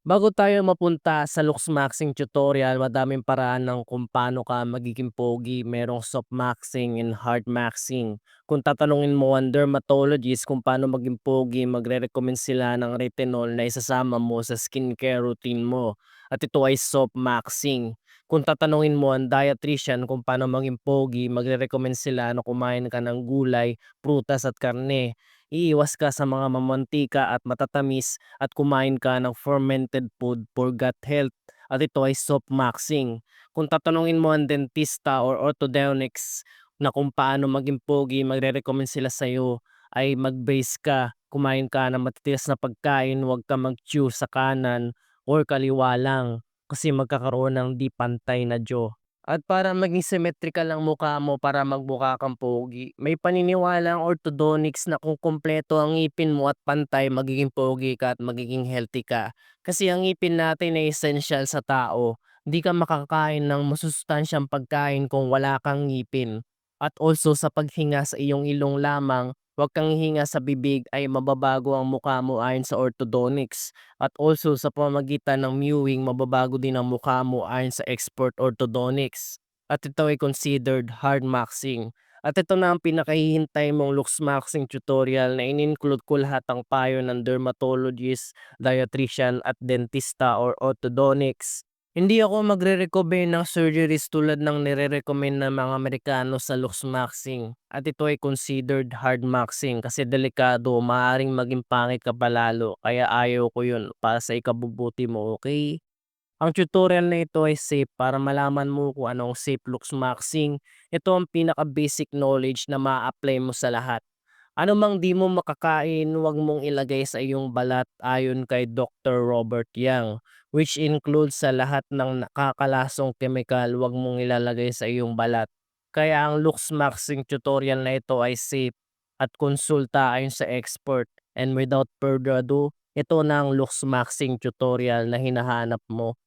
Bago tayo mapunta sa looks-maxing tutorial, madaming paraan ng kung paano ka magiging pogi. Merong soft maxing and hard maxing. Kung tatanungin mo ang dermatologist kung paano maging pogi, magre-recommend sila ng retinol na isasama mo sa skincare routine mo. At ito ay soft maxing. Kung tatanungin mo ang dietitian kung paano maging pogi, magre-recommend sila na kumain ka ng gulay, prutas at karne. Iiwas ka sa mga mamantika at matatamis at kumain ka ng fermented food for gut health at ito ay soft maxing. Kung tatanungin mo ang dentista or orthodontics na kung paano maging pogi, magre-recommend sila sa'yo ay mag-base ka, kumain ka ng matitigas na pagkain, huwag ka mag-chew sa kanan or kaliwa lang kasi magkakaroon ng di pantay na jaw. At para maging symmetrical ang mukha mo para magmukha kang pogi, may paniniwalang orthodontics na kung kumpleto ang ngipin mo at pantay, magiging pogi ka at magiging healthy ka. Kasi ang ngipin natin ay essential sa tao. Hindi ka makakain ng masustansyang pagkain kung wala kang ngipin. At also sa paghinga sa iyong ilong lamang, huwag kang hihinga sa bibig ay mababago ang mukha mo ayon sa orthodontics. At also sa pamamagitan ng mewing, mababago din ang mukha mo ayon sa expert orthodontics. At ito ay considered hard maxing. At ito na ang pinakahihintay mong looks maxing tutorial na in-include ko lahat ang payo ng dermatologist, dietitian at dentista or orthodontics. Hindi ako magre-recommend ng surgeries tulad ng nire-recommend ng mga Amerikano sa looks maxing. At ito ay considered hard maxing kasi delikado, maaaring maging pangit ka pa lalo. Kaya ayaw ko yun para sa ikabubuti mo, okay? Ang tutorial na ito ay safe para malaman mo kung anong safe looks maxing. Ito ang pinaka-basic knowledge na maa-apply mo sa lahat. Ano mang di mo makakain, huwag mong ilagay sa iyong balat ayon kay Dr. Robert Yang, which includes sa lahat ng nakakalasong kemikal, huwag mong ilalagay sa iyong balat. Kaya ang looks maxing tutorial na ito ay safe at konsulta ayon sa expert. And without further ado, ito na ang looks maxing tutorial na hinahanap mo.